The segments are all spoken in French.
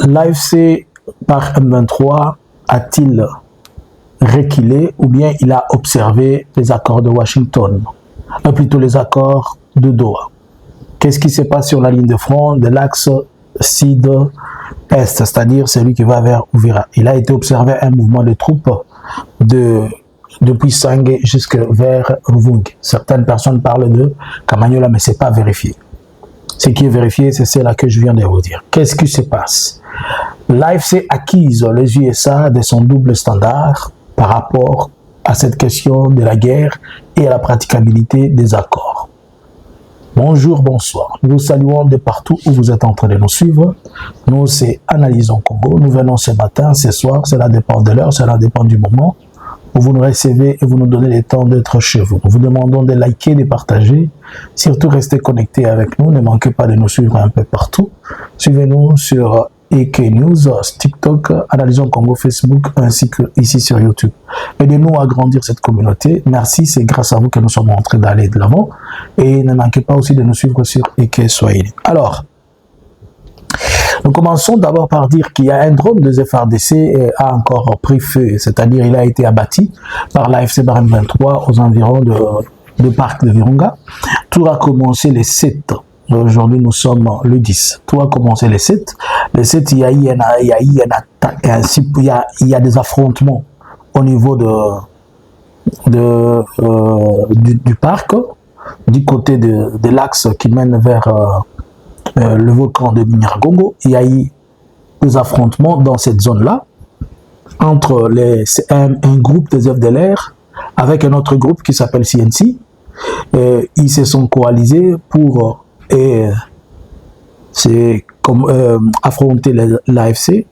l'AFC par M23 a-t-il reculé ou bien il a observé les accords de Washington, plutôt les accords de Doha? Qu'est-ce qui se passe sur la ligne de front de l'axe sud-est, c'est-à-dire celui qui va vers Uvira? Il a été observé un mouvement de troupes depuis Sangé jusque vers Ruvungi. Certaines personnes parlent de Kamanyola, mais ce n'est pas vérifié. Ce qui est vérifié, c'est cela que je viens de vous dire. Qu'est-ce qui se passe? L'AFC accuse les USA de son double standard par rapport à cette question de la guerre et à la praticabilité des accords. Bonjour, bonsoir. Nous vous saluons de partout où vous êtes en train de nous suivre. Nous, c'est Analysons Congo. Nous venons ce matin, ce soir, cela dépend de l'heure, cela dépend du moment où vous nous recevez et vous nous donnez le temps d'être chez vous. Nous vous demandons de liker, de partager. Surtout, restez connectés avec nous. Ne manquez pas de nous suivre un peu partout. Suivez-nous sur EK News, TikTok, Analysons Congo, Facebook, ainsi que ici sur YouTube. Aidez-nous à grandir cette communauté. Merci, c'est grâce à vous que nous sommes en train d'aller de l'avant. Et ne manquez pas aussi de nous suivre sur EK Swahili. Alors, nous commençons d'abord par dire qu'il y a un drone de FARDC a encore pris feu, c'est-à-dire il a été abattu par l'AFC Barème 23 aux environs de parc de Virunga. Tout a commencé les 7. Aujourd'hui, nous sommes le 10. Tout a commencé les 7. Les 7, il y a des affrontements au niveau du parc, du côté de l'axe qui mène vers le volcan de Nyiragongo. Il y a eu des affrontements dans cette zone-là entre un groupe des FDLR avec un autre groupe qui s'appelle CNC. Ils se sont coalisés pour affronter l'AFC.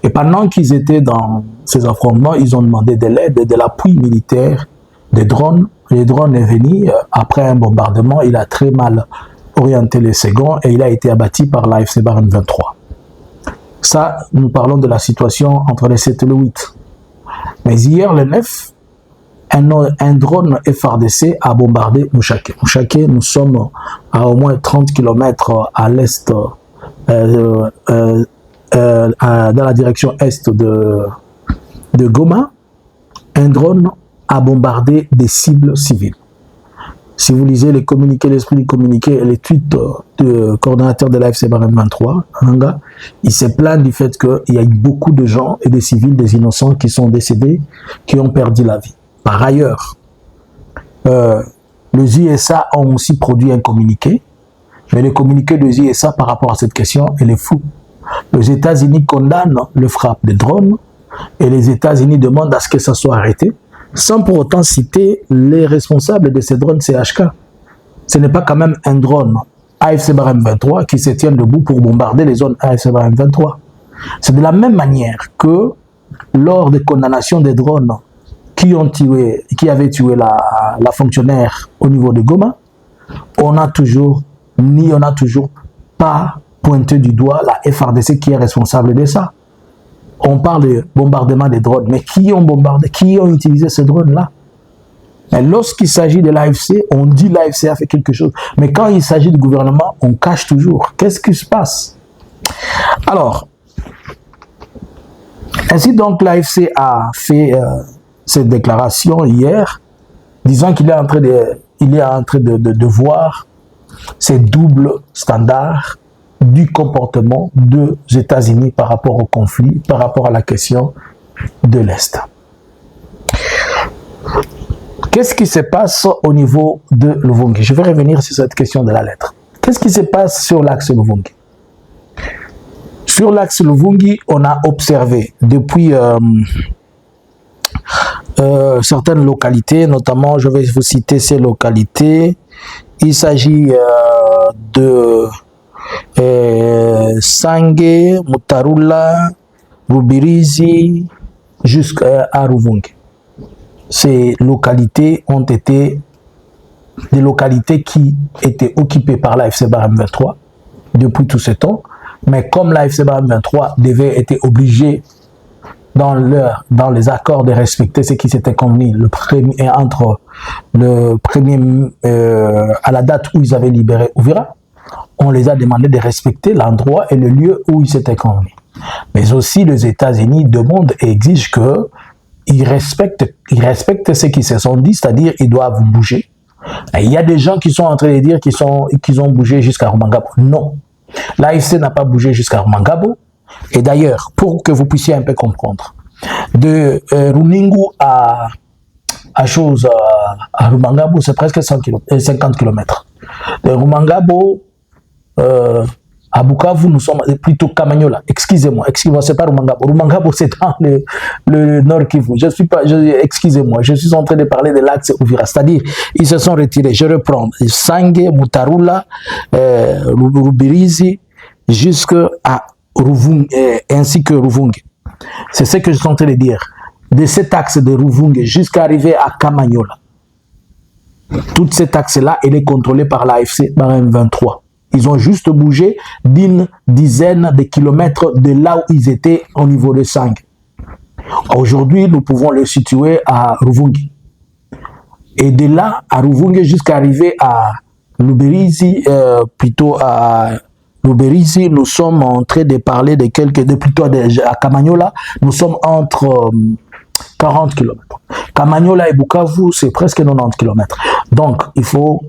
Et pendant qu'ils étaient dans ces affrontements, ils ont demandé de l'aide, de l'appui militaire des drones. Les drones est venu après un bombardement. Il a très mal orienté les seconds et il a été abattu par l'AFC Barème 23. Ça, nous parlons de la situation entre le 7 et le 8. Mais hier, le 9, un drone FARDC a bombardé Mouchaké. Mouchaké, nous sommes à au moins 30 km à l'est, dans la direction est de Goma. Un drone a bombardé des cibles civiles. Si vous lisez les communiqués, l'esprit du communiqué et les tweets du coordonnateur de l'AFC Barème 23, il se plaint du fait qu'il y a eu beaucoup de gens et des civils, des innocents qui sont décédés, qui ont perdu la vie. Par ailleurs, les USA ont aussi produit un communiqué, mais le communiqué des USA par rapport à cette question, il est fou. Les États-Unis condamnent le frappe des drones et les États-Unis demandent à ce que ça soit arrêté, sans pour autant citer les responsables de ces drones CHK. Ce n'est pas quand même un drone AFC Barème 23 qui se tient debout pour bombarder les zones AFC Barème 23. C'est de la même manière que lors des condamnations des drones qui avaient tué la fonctionnaire au niveau de Goma, on n'a toujours pas pointé du doigt la FARDC qui est responsable de ça. On parle de bombardement des drones, mais qui ont bombardé, qui ont utilisé ces drones-là? Lorsqu'il s'agit de l'AFC, on dit l'AFC a fait quelque chose. Mais quand il s'agit du gouvernement, on cache toujours. Qu'est-ce qui se passe? Alors, ainsi donc l'AFC a fait cette déclaration hier, disant qu'il est en train de voir ces doubles standards du comportement des États-Unis par rapport au conflit, par rapport à la question de l'Est. Qu'est-ce qui se passe au niveau de Luvungi? Je vais revenir sur cette question de la lettre. Qu'est-ce qui se passe sur l'axe Luvungi? Sur l'axe Luvungi, on a observé depuis certaines localités, notamment, je vais vous citer ces localités. Il s'agit de Sangé, Mutarula, Rubirizi, jusqu'à Ruvungi. Ces localités ont été des localités qui étaient occupées par l'AFC Barème 23 depuis tout ce temps, mais comme l'AFC Barème 23 devait être obligé dans les accords de respecter ce qui s'était convenu entre le premier à la date où ils avaient libéré Uvira, on les a demandé de respecter l'endroit et le lieu où ils s'étaient convenus. Mais aussi, les États-Unis demandent et exigent qu'ils respectent ce qu'ils se sont dit, c'est-à-dire qu'ils doivent bouger. Et il y a des gens qui sont en train de dire qu'ils ont bougé jusqu'à Rumangabo. Non. L'AFC n'a pas bougé jusqu'à Rumangabo. Et d'ailleurs, pour que vous puissiez un peu comprendre, de Runingu à Rumangabo, c'est presque 50 km. De Rumangabo à Bukavu, nous sommes plutôt Kamanyola. Excusez-moi, c'est pas Rumangabo. Rumangabo, c'est dans le Nord Kivu. Excusez-moi, je suis en train de parler de l'axe Uvira. C'est-à-dire, ils se sont retirés. Je reprends. Sange, Mutarula, Rubirizi, jusqu'à Ruvunge, ainsi que Ruvunge. C'est ce que je suis en train de dire. De cet axe de Ruvunge jusqu'à arriver à Kamanyola. Toute cette axe-là, elle est contrôlée par l'AFC Barème 23. Ils ont juste bougé d'une dizaine de kilomètres de là où ils étaient au niveau de Sang. Aujourd'hui, nous pouvons le situer à Ruvungi. Et de là, à Ruvungi, jusqu'à arriver à Luberizi, plutôt à Luberizi, nous sommes en train de parler à Kamanyola, nous sommes entre 40 km. Kamanyola et Bukavu, c'est presque 90 km. Donc, il faut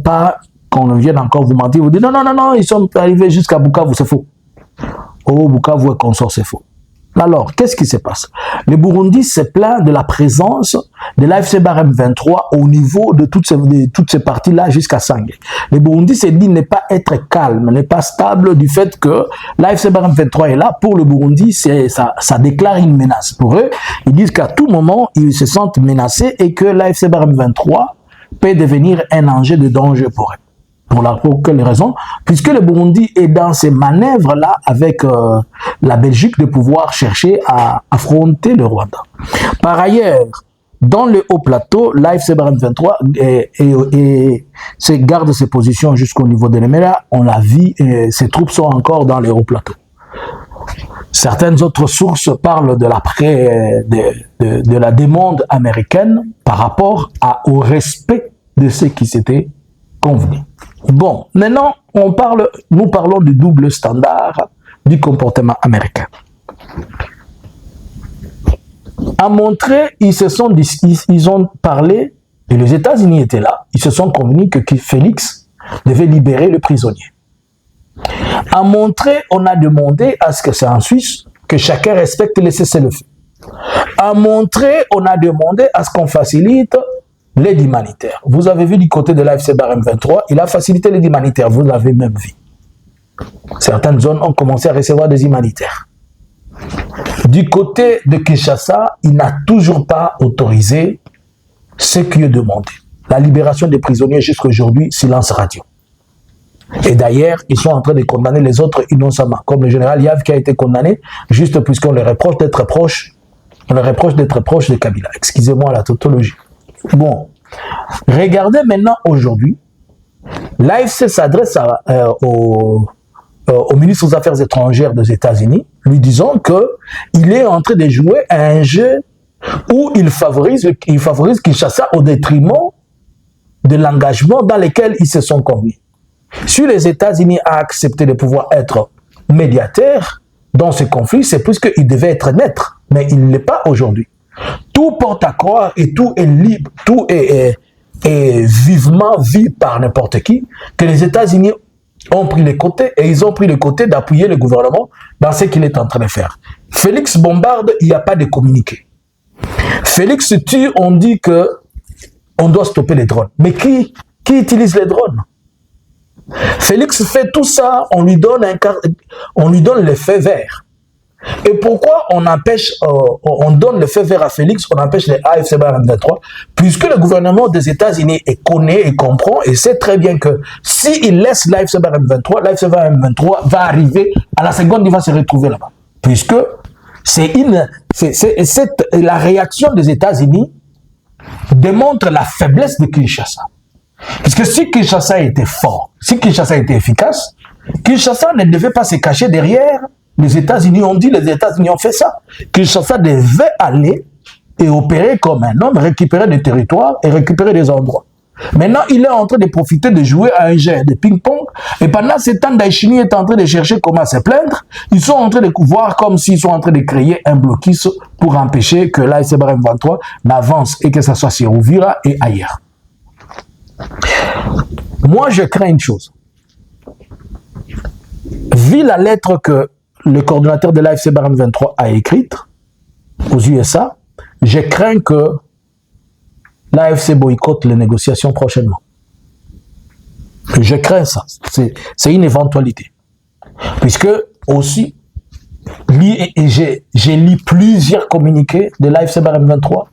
pas qu'on vienne encore vous mentir, vous dites non, ils sont arrivés jusqu'à Bukavu, c'est faux. Oh, Bukavu et consort, c'est faux. Alors, qu'est-ce qui se passe? Le Burundi se plaint de la présence de l'AFC Barème 23 au niveau de toutes ces parties-là jusqu'à Sangé. Le Burundi s'est dit ne pas être calme, ne pas stable du fait que l'AFC Barème 23 est là. Pour le Burundi, ça déclare une menace. Pour eux, ils disent qu'à tout moment, ils se sentent menacés et que l'AFC Barème 23 peut devenir un enjeu de danger pour eux. Pour quelle raison? Puisque le Burundi est dans ces manœuvres-là avec la Belgique de pouvoir chercher à affronter le Rwanda. Par ailleurs, dans le haut plateau, l'AFC Barème 23 garde ses positions jusqu'au niveau de l'Emera. On l'a vu, ses troupes sont encore dans le haut plateau. Certaines autres sources parlent de la demande américaine par rapport au respect de ce qui s'était convenu. Bon, maintenant, nous parlons du double standard du comportement américain. À montrer, ils ont parlé, et les États-Unis étaient là, ils se sont convenus que Félix devait libérer le prisonnier. À montrer, on a demandé à ce que c'est en Suisse, que chacun respecte les cessez-le-feu. À montrer, on a demandé à ce qu'on facilite l'aide humanitaire. Vous avez vu du côté de l'AFC Barème 23, il a facilité l'aide humanitaire, vous l'avez même vu. Certaines zones ont commencé à recevoir des humanitaires. Du côté de Kinshasa, il n'a toujours pas autorisé ce qui est demandé. La libération des prisonniers jusqu'à aujourd'hui, silence radio. Et d'ailleurs, ils sont en train de condamner les autres innocemment, comme le général Yav qui a été condamné, juste puisqu'on le reproche d'être proche de Kabila. Excusez-moi la tautologie. Bon, regardez maintenant aujourd'hui, l'AFC s'adresse au ministre des Affaires étrangères des États-Unis, lui disant qu'il est en train de jouer à un jeu où il favorise Kinshasa au détriment de l'engagement dans lequel ils se sont convenus. Si les États-Unis ont accepté de pouvoir être médiateurs dans ce conflit, c'est puisqu'ils devaient être neutres, mais il ne l'est pas aujourd'hui. Tout porte à croire et tout est libre, tout est vivement vu par n'importe qui, que les États-Unis ont pris les côtés et ils ont pris le côté d'appuyer le gouvernement dans ce qu'il est en train de faire. Félix bombarde, il n'y a pas de communiqué. Félix tue, on dit que on doit stopper les drones. Mais qui utilise les drones? Félix fait tout ça, on lui donne le feu vert. Et pourquoi on donne le feu vert à Félix, on empêche les AFC Barème 23? Puisque le gouvernement des États-Unis connaît et comprend et sait très bien que s'il laisse l'AFC Barème 23, l'AFC Barème 23 va arriver, à la seconde, il va se retrouver là-bas. Puisque la réaction des États-Unis démontre la faiblesse de Kinshasa. Parce que si Kinshasa était fort, si Kinshasa était efficace, Kinshasa ne devait pas se cacher derrière. Les États-Unis ont dit, les États-Unis ont fait ça. Kinshasa devait aller et opérer comme un homme, récupérer des territoires et récupérer des endroits. Maintenant, il est en train de profiter de jouer à un jeu de ping-pong Et pendant ce temps, Ndayishimiye est en train de chercher comment se plaindre. Ils sont en train de voir comme s'ils sont en train de créer un blocus pour empêcher que l'AFC Barème 23 n'avance et que ça soit sur Uvira et ailleurs. Moi, je crains une chose. Vu la lettre que le coordonnateur de l'AFC Barème 23 a écrite aux USA, je crains que l'AFC boycotte les négociations prochainement. Je crains ça. C'est une éventualité. Puisque aussi, j'ai lu plusieurs communiqués de l'AFC Barème 23.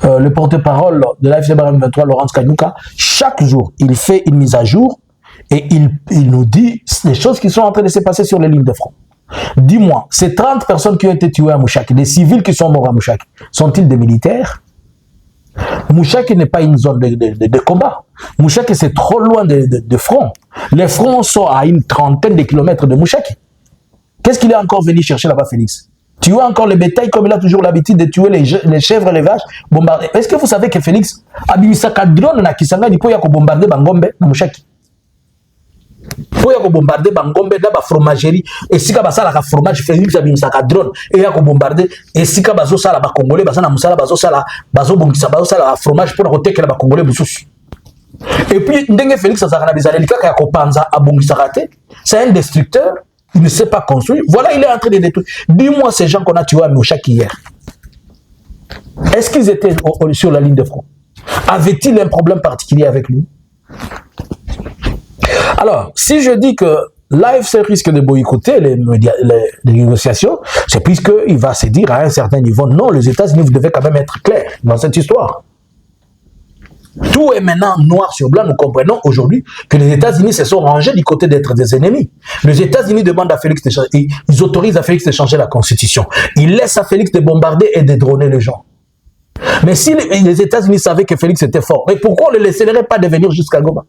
Le porte-parole de l'AFC Barème 23, Laurence Kanyuka, chaque jour, il fait une mise à jour et il nous dit les choses qui sont en train de se passer sur les lignes de front. Dis-moi, ces 30 personnes qui ont été tuées à Mouchaki, des civils qui sont morts à Mouchaki, sont-ils des militaires? Mouchaki n'est pas une zone de combat. Mouchaki, c'est trop loin de front. Les fronts sont à une trentaine de kilomètres de Mouchaki. Qu'est-ce qu'il est encore venu chercher là-bas, Félix? Tuer encore les bétails comme il a toujours l'habitude de tuer les chèvres et les vaches, bombarder. Est-ce que vous savez que Félix a bimisaka drone na Kisanga ni poya ko bombarder Bangombe na Mouchaki? Poya ko bombarder Bangombe na ba fromagerie et sika basala ka fromage Félix a bimisaka drone et ya ko bombarder et sika bazo sala ba congolais basana musala bazo sala bazo bongisa bazo sala fromage pour kotekela ba congolais bususu. Et puis ndenge Félix azakana bizaleli kaka ya ko panza abongisa raté, c'est un destructeur. Il ne sait pas construire. Voilà, il est en train de détruire. Dis-moi ces gens qu'on a tués à Mouchaki hier. Est-ce qu'ils étaient sur la ligne de front? Avait-il un problème particulier avec lui? Alors, si je dis que l'AFC risque de boycotter les négociations, c'est puisqu'il va se dire à un certain niveau, non, les États-Unis, vous devez quand même être clairs dans cette histoire. Tout est maintenant noir sur blanc. Nous comprenons aujourd'hui que les États-Unis se sont rangés du côté d'être des ennemis. Les États-Unis demandent à Félix de changer, ils autorisent à Félix de changer la constitution. Ils laissent à Félix de bombarder et de droner les gens. Mais si les États-Unis savaient que Félix était fort, mais pourquoi on ne le laisserait pas devenir jusqu'à Goma?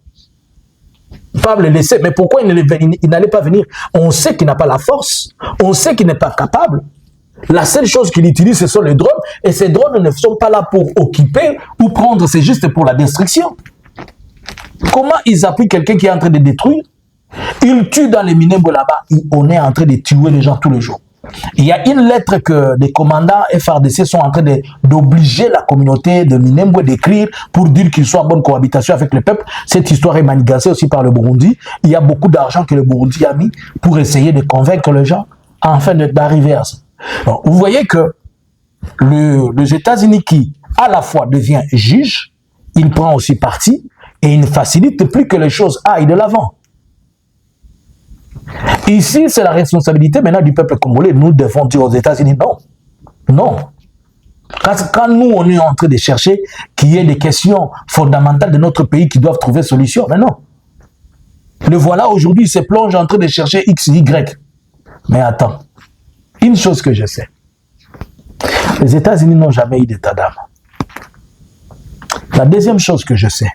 Pas le laisser, mais pourquoi il n'allait pas venir? On sait qu'il n'a pas la force, on sait qu'il n'est pas capable. La seule chose qu'il utilise, ce sont les drones, et ces drones ne sont pas là pour occuper ou prendre, c'est juste pour la destruction. Comment ils appuient quelqu'un qui est en train de détruire? Ils tuent dans les Minembwe là-bas, on est en train de tuer les gens tous les jours. Il y a une lettre que des commandants FARDC sont en train d'obliger la communauté de Minembwe d'écrire pour dire qu'ils sont en bonne cohabitation avec le peuple. Cette histoire est manigancée aussi par le Burundi. Il y a beaucoup d'argent que le Burundi a mis pour essayer de convaincre les gens afin d'arriver à ça. Donc, vous voyez que les États-Unis qui, à la fois, devient juge, il prend aussi parti et il ne facilite plus que les choses aillent de l'avant. Ici, c'est la responsabilité maintenant du peuple congolais. Nous devons dire aux États-Unis non. Non. Quand nous, on est en train de chercher qu'il y ait des questions fondamentales de notre pays qui doivent trouver solution, mais non. Le voilà aujourd'hui, il se plonge en train de chercher X, Y. Mais attends. Une chose que je sais, les États-Unis n'ont jamais eu d'état d'âme. La deuxième chose que je sais,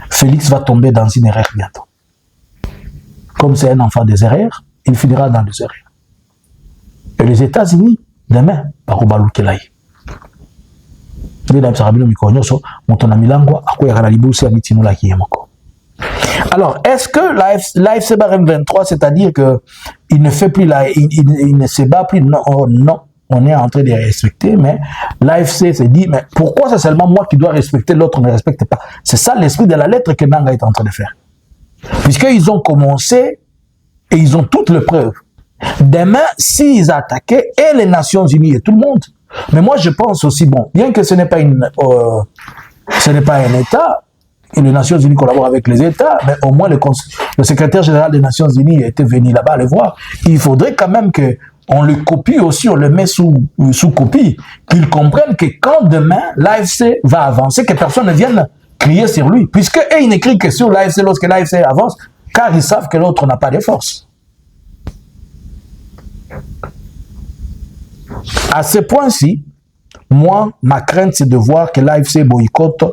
Félix va tomber dans une erreur bientôt. Comme c'est un enfant des erreurs, il finira dans des erreurs. Et les États-Unis, demain, par Obaloukelai. Alors, est-ce que l'AFC Barème 23, c'est-à-dire qu'il ne fait plus il ne se bat plus? Non, oh, non, on est en train de respecter, mais l'AFC se dit, mais pourquoi c'est seulement moi qui dois respecter, l'autre ne respecte pas? C'est ça l'esprit de la lettre que Nanga est en train de faire. Puisqu'ils ont commencé et ils ont toutes les preuves. Demain, s'ils attaquaient, et les Nations Unies et tout le monde. Mais moi, je pense aussi, bon, bien que ce n'est pas un État, et les Nations Unies collaborent avec les États, mais au moins le secrétaire général des Nations Unies était venu là-bas le voir. Il faudrait quand même qu'on le copie aussi, on le met sous copie, qu'ils comprennent que quand demain l'AFC va avancer, que personne ne vienne crier sur lui. Puisque ils n'écrivent que sur l'AFC lorsque l'AFC avance, car ils savent que l'autre n'a pas de force. À ce point-ci, moi, ma crainte, c'est de voir que l'AFC boycotte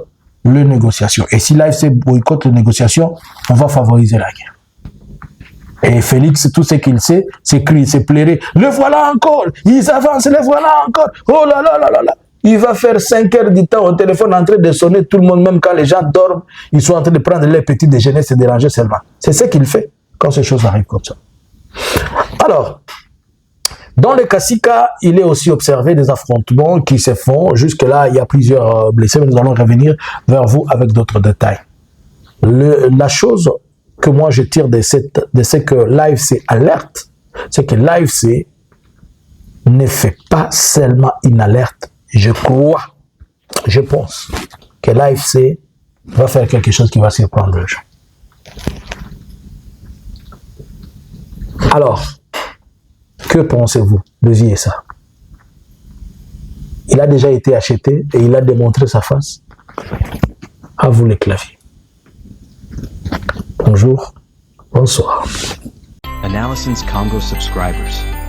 les négociations. Et si l'AFC boycotte les négociations, on va favoriser la guerre. Et Félix, tout ce qu'il sait, c'est crier, c'est pleurer. Le voilà encore, ils avancent, le voilà encore. Oh là là là là là. Il va faire 5 heures du temps au téléphone en train de sonner, tout le monde, même quand les gens dorment, ils sont en train de prendre leur petit déjeuner, se déranger seulement. C'est ce qu'il fait quand ces choses arrivent comme ça. Alors, dans le Kassika, il est aussi observé des affrontements qui se font. Jusque-là, il y a plusieurs blessés, mais nous allons revenir vers vous avec d'autres détails. La chose que moi je tire de ce que l'AFC alerte, c'est que l'AFC ne fait pas seulement une alerte. Je crois, je pense que l'AFC va faire quelque chose qui va surprendre les gens. Alors, que pensez-vous de Ziesa? Il a déjà été acheté et il a démontré sa face. À vous les claviers. Bonjour, bonsoir. Analysins Congo subscribers.